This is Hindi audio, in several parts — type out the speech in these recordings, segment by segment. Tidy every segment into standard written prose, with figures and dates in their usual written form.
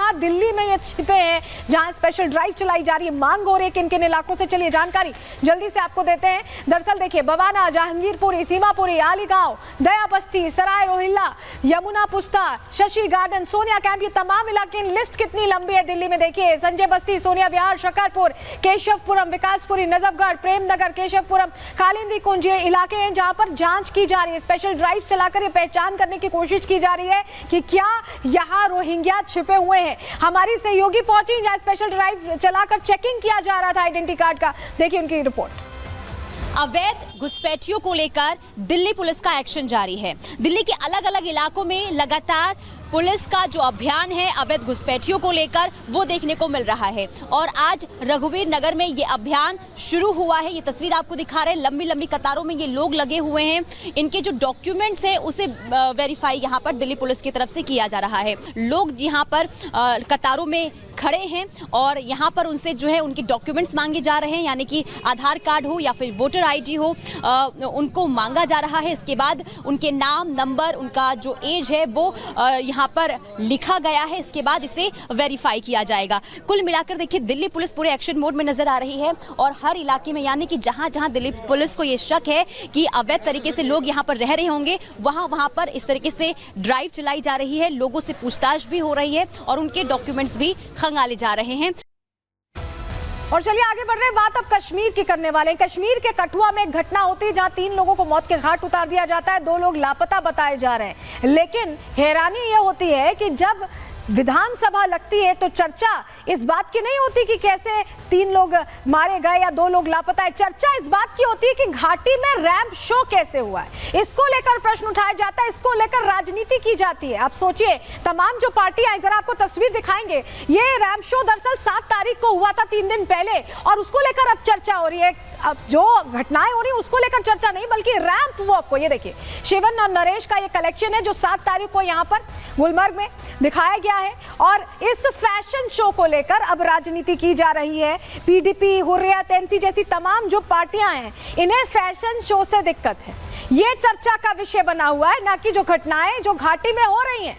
कहां दिल्ली में ये छिपे हैं जहां स्पेशल ड्राइव चलाई जा रही है। मांग हो रही है किन किन इलाकों से, चलिए जानकारी जल्दी से आपको देते हैं। दरअसल देखिए, बवाना, जहांगीरपुरी, सीमापुरी, आलीगांव, दया बस्ती, सराय रोहिल्ला, यमुना पुस्ता, शशि गार्डन, सोनिया कैंप, ये तमाम इलाके। लिस्ट कितनी लंबी है दिल्ली में देखिए। संजय बस्ती, सोनिया विहार, शकरपुर, केशवपुरम, विकासपुरी, नजफगढ़, प्रेमनगर, केशवपुरम, कालिंदी कुंज, ये इलाके हैं जहां पर जांच की जा रही है। स्पेशल ड्राइव चलाकर ये पहचान करने की कोशिश की जा रही है कि क्या यहाँ रोहिंग्या छिपे हुए हैं। हमारी सहयोगी पहुंची जहां स्पेशल ड्राइव चलाकर चेकिंग किया जा रहा था आइडेंटिटी कार्ड का। देखिए उनकी रिपोर्ट। अवैध घुसपैठियों को लेकर दिल्ली पुलिस का एक्शन जारी है। दिल्ली के अलग अलग इलाकों में लगातार पुलिस का जो अभियान है अवैध घुसपैठियों को लेकर वो देखने को मिल रहा है और आज रघुवीर नगर में ये अभियान शुरू हुआ है। ये तस्वीर आपको दिखा रहे हैं, लंबी लंबी कतारों में ये लोग लगे हुए हैं। इनके जो डॉक्यूमेंट्स हैं उसे वेरीफाई यहाँ पर दिल्ली पुलिस की तरफ से किया जा रहा है। लोग यहाँ पर कतारों में खड़े हैं और यहाँ पर उनसे जो है उनके डॉक्यूमेंट्स मांगे जा रहे हैं, यानी कि आधार कार्ड हो या फिर वोटर आईडी हो, उनको मांगा जा रहा है। इसके बाद उनके नाम, नंबर, उनका जो एज है वो यहाँ पर लिखा गया है। इसके बाद इसे वेरीफाई किया जाएगा। कुल मिलाकर देखिए, दिल्ली पुलिस पूरे एक्शन मोड में नजर आ रही है और हर इलाके में, यानी कि जहां जहां दिल्ली पुलिस को ये शक है कि अवैध तरीके से लोग यहाँ पर रह रहे होंगे, वहां पर इस तरीके से ड्राइव चलाई जा रही है। लोगों से पूछताछ भी हो रही है और उनके डॉक्यूमेंट्स भी खंगाले जा रहे हैं। और चलिए आगे बढ़ रहे हैं, बात अब कश्मीर की करने वाले हैं। कश्मीर के कठुआ में एक घटना होती है जहां 3 लोगों को मौत के घाट उतार दिया जाता है। 2 लोग लापता बताए जा रहे हैं। लेकिन हैरानी यह होती है कि जब विधानसभा लगती है तो चर्चा इस बात की नहीं होती कि कैसे 3 लोग मारे गए या 2 लोग लापता है। चर्चा इस बात की होती है कि घाटी में रैंप शो कैसे हुआ है। इसको लेकर प्रश्न उठाया जाता है, इसको लेकर राजनीति की जाती है। आप सोचिए, तमाम जो पार्टियां, जरा आपको तस्वीर दिखाएंगे, ये रैंप शो दरअसल 7 तारीख को हुआ था, 3 दिन पहले, और उसको लेकर अब चर्चा हो रही है। अब जो घटनाएं हो रही है उसको लेकर चर्चा नहीं, बल्कि रैंप वॉक को, ये देखिए शिवन और नरेश का ये कलेक्शन है जो 7 तारीख को यहाँ पर गुलमर्ग में दिखाया गया है। और इस फैशन शो को लेकर अब राजनीति की जा रही है। पीडीपी, हुर्रियत, एनसी जैसी तमाम जो पार्टियां हैं, इन्हें फैशन शो से दिक्कत है। ये चर्चा का विषय बना हुआ है, ना कि जो घटनाएं जो घाटी में हो रही हैं।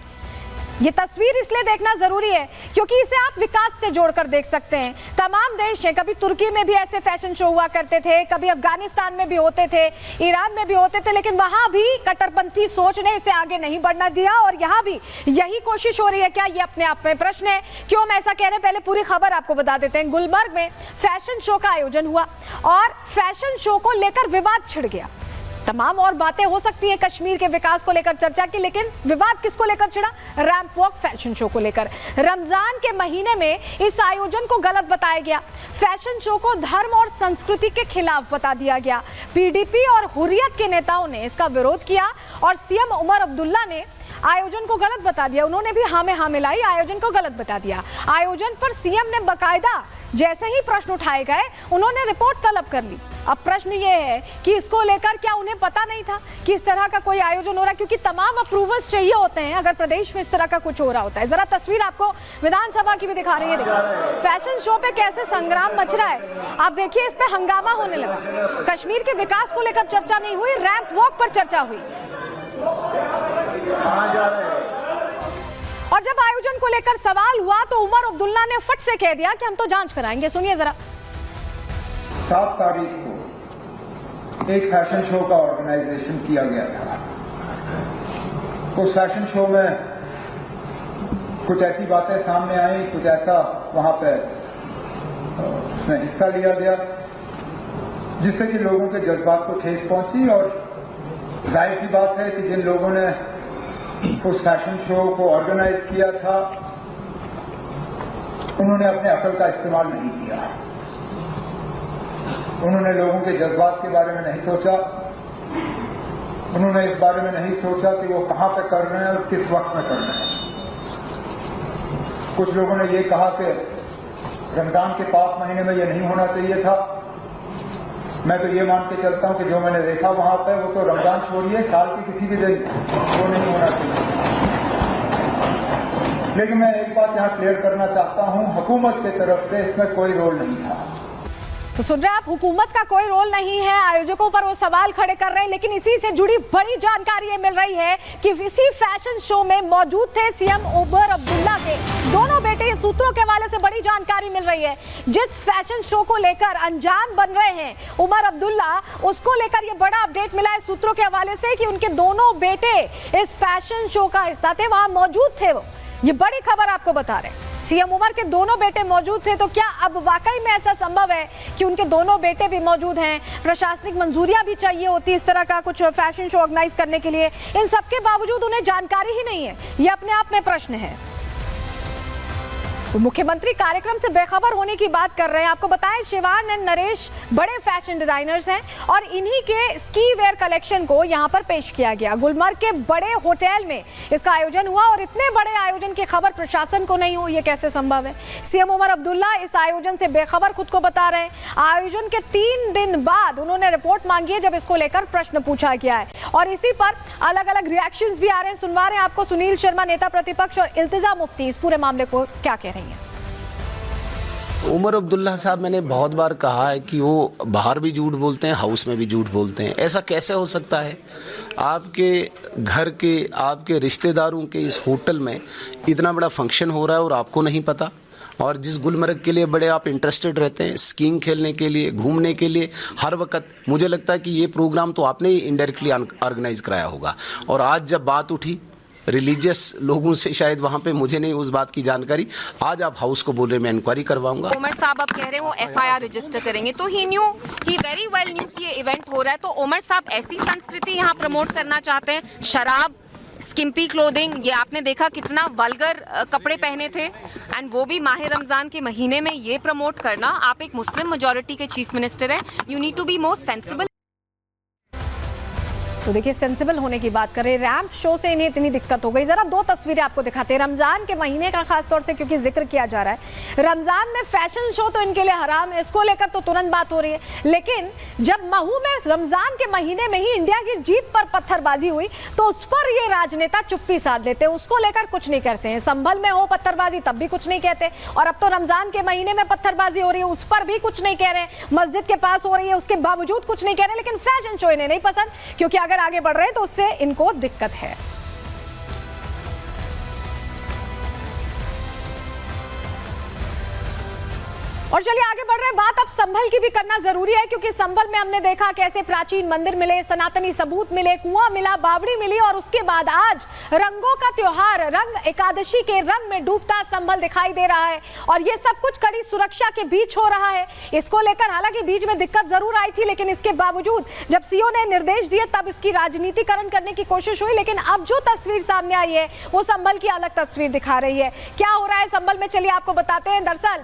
ये तस्वीर इसलिए देखना जरूरी है क्योंकि इसे आप विकास से जोड़कर देख सकते हैं। तमाम देश हैं, कभी तुर्की में भी ऐसे फैशन शो हुआ करते थे, कभी अफगानिस्तान में भी होते थे, ईरान में भी होते थे, लेकिन वहां भी कट्टरपंथी सोच ने इसे आगे नहीं बढ़ना दिया और यहाँ भी यही कोशिश हो रही है। क्या ये अपने आप में प्रश्न है? क्यों हम ऐसा कह रहे हैं, पहले पूरी खबर आपको बता देते हैं। गुलमर्ग में फैशन शो का आयोजन हुआ और फैशन शो को लेकर विवाद छिड़ गया। तमाम और बातें हो सकती हैं कश्मीर के विकास को लेकर चर्चा की, लेकिन विवाद किसको लेकर छिड़ा? रैंप वॉक फैशन शो को लेकर। रमजान के महीने में इस आयोजन को गलत बताया गया। फैशन शो को धर्म और संस्कृति के खिलाफ बता दिया गया। पीडीपी और हुर्रियत के नेताओं ने इसका विरोध किया और सीएम उमर अब्दुल्ला ने आयोजन को गलत बता दिया। उन्होंने भी हाँ में हाँ मिलाई, आयोजन को गलत बता दिया। आयोजन पर सीएम ने बकायदा जैसे ही प्रश्न उठाए गए उन्होंने रिपोर्ट तलब कर ली। अब प्रश्न ये है कि इसको लेकर क्या उन्हें पता नहीं था कि इस तरह का कोई आयोजन हो रहा है, क्योंकि तमाम अप्रूवल्स चाहिए होते हैं अगर प्रदेश में इस तरह का कुछ हो रहा होता है। जरा तस्वीर आपको विधानसभा की भी दिखा रही है। देखिए फैशन शो पे कैसे संग्राम मच रहा है। आप देखिए, इस पे हंगामा होने लगा। कश्मीर के विकास को लेकर चर्चा नहीं हुई, रैंप वॉक पर चर्चा हुई। और जब आयोजन को लेकर सवाल हुआ तो उमर अब्दुल्ला ने फट से कह दिया कि हम तो जांच कराएंगे। सुनिए जरा। 7 तारीख को एक फैशन शो का ऑर्गेनाइजेशन किया गया था। उस फैशन शो में कुछ ऐसी बातें सामने आई, कुछ ऐसा वहां पे उसमें हिस्सा लिया गया जिससे कि लोगों के जज्बात को ठेस पहुंची। और जाहिर सी बात है कि जिन लोगों ने उस फैशन शो को ऑर्गेनाइज किया था उन्होंने अपने अकल का इस्तेमाल नहीं किया। उन्होंने लोगों के जज्बात के बारे में नहीं सोचा। उन्होंने इस बारे में नहीं सोचा कि वो कहां पे कर रहे हैं और किस वक्त में कर रहे हैं। कुछ लोगों ने ये कहा कि रमजान के पाक महीने में ये नहीं होना चाहिए था। मैं तो ये मान के चलता हूं कि जो मैंने देखा वहां पे वो तो रमजान छोड़िए, साल के किसी भी दिन वो नहीं होना चाहिए। लेकिन मैं एक बात यहां क्लियर करना चाहता हूं, हुकूमत की तरफ से इसमें कोई रोल नहीं था। तो सुन रहे हैं आप, हुकूमत का कोई रोल नहीं है। आयोजकों पर वो सवाल खड़े कर रहे हैं, लेकिन इसी से जुड़ी बड़ी जानकारी मिल रही है कि इसी फैशन शो में मौजूद थे सीएम उमर अब्दुल्ला के दोनों बेटे बड़ी जानकारी मिल रही है। जिस फैशन शो को लेकर अनजान बन रहे हैं उमर अब्दुल्ला, उसको लेकर ये बड़ा अपडेट मिला है सूत्रों के हवाले से कि उनके दोनों बेटे इस फैशन शो का हिस्सा थे, वहां मौजूद थे वो। ये बड़ी खबर आपको बता रहे हैं। सीएम उमर के दोनों बेटे मौजूद थे, तो क्या अब वाकई में ऐसा संभव है कि उनके दोनों बेटे भी मौजूद हैं? प्रशासनिक मंजूरियां भी चाहिए होती इस तरह का कुछ फैशन शो ऑर्गेनाइज करने के लिए, इन सबके बावजूद उन्हें जानकारी ही नहीं है। ये अपने आप में प्रश्न है। तो मुख्यमंत्री कार्यक्रम से बेखबर होने की बात कर रहे हैं। आपको बताएं शिवान एंड नरेश बड़े फैशन डिजाइनर्स हैं और इन्हीं के स्की वेयर कलेक्शन को यहां पर पेश किया गया। गुलमर्ग के बड़े होटल में इसका आयोजन हुआ और इतने बड़े आयोजन की खबर प्रशासन को नहीं हो, ये कैसे संभव है? सीएम उमर अब्दुल्ला इस आयोजन से बेखबर खुद को बता रहे हैं। आयोजन के 3 दिन बाद उन्होंने रिपोर्ट मांगी है, जब इसको लेकर प्रश्न पूछा गया है और इसी पर अलग अलग रिएक्शंस भी आ रहे हैं। सुनवा रहे हैं आपको सुनील शर्मा, नेता प्रतिपक्ष, और इल्तिजा मुफ्ती इस पूरे मामले को क्या कह रही हैं। उमर अब्दुल्ला साहब, मैंने बहुत बार कहा है कि वो बाहर भी झूठ बोलते हैं, हाउस में भी झूठ बोलते हैं। ऐसा कैसे हो सकता है? आपके घर के, आपके रिश्तेदारों के इस होटल में इतना बड़ा फंक्शन हो रहा है और आपको नहीं पता? और जिस गुलमर्ग के लिए बड़े आप इंटरेस्टेड रहते हैं, स्कीइंग खेलने के लिए, घूमने के लिए हर वक्त, मुझे लगता है कि ये प्रोग्राम तो आपने ही इनडायरेक्टली ऑर्गेनाइज कराया होगा। और आज जब बात उठी रिलीजियस लोगों से, शायद वहाँ पे, मुझे नहीं उस बात की जानकारी, आज आप हाउस को बोल रहे मैं इंक्वायरी करवाऊंगा। उमर साहब अब कह रहे हैं वो FIR रजिस्टर करेंगे, तो ही वेरी वेल न्यू कि ये इवेंट हो रहा है। तो उमर साहब ऐसी संस्कृति यहाँ प्रमोट करना चाहते हैं, शराब, स्किम्पी क्लोथिंग, ये आपने देखा कितना वल्गर कपड़े पहने थे, एंड वो भी माह रमजान के महीने में ये प्रमोट करना। आप एक मुस्लिम मेजॉरिटी के चीफ मिनिस्टर हैं, you need to be more sensible. तो देखिए, सेंसिबल होने की बात करें, रैंप शो से इन्हें इतनी दिक्कत हो गई। जरा 2 तस्वीरें आपको दिखाते हैं रमजान के महीने का, खासतौर से क्योंकि जिक्र किया जा रहा है। रमजान में फैशन शो तो इनके लिए हराम है, इसको लेकर तो तुरंत बात हो रही है। लेकिन जब महू में रमजान के महीने में ही इंडिया की जीत पर पत्थरबाजी हुई, तो उस पर ये राजनेता चुप्पी साध लेते हैं, उसको लेकर कुछ नहीं करते हैं। संभल में हो पत्थरबाजी तब भी कुछ नहीं कहते, और अब तो रमजान के महीने में पत्थरबाजी हो रही है, उस पर भी कुछ नहीं कह रहे हैं। मस्जिद के पास हो रही है, उसके बावजूद कुछ नहीं कह रहे। लेकिन फैशन शो इन्हें नहीं पसंद, क्योंकि अगर आगे बढ़ रहे हैं तो उससे इनको दिक्कत है। और चलिए आगे बढ़ रहे हैं, बात अब संभल की भी करना जरूरी है, क्योंकि संभल में हमने देखा कैसे प्राचीन मंदिर मिले, सनातनी सबूत मिले, कुआं मिला, बावड़ी मिली, और उसके बाद आज रंगों का त्योहार, रंग एकादशी के रंग में डूबता संभल दिखाई दे रहा है। और ये सब कुछ कड़ी सुरक्षा के बीच हो रहा है। इसको लेकर हालांकि बीच में दिक्कत जरूर आई थी, लेकिन इसके बावजूद जब सीओ ने निर्देश दिए तब इसकी राजनीतिकरण करने की कोशिश हुई। लेकिन अब जो तस्वीर सामने आई है वो संभल की अलग तस्वीर दिखा रही है। क्या हो रहा है संभल में, चलिए आपको बताते हैं। दरअसल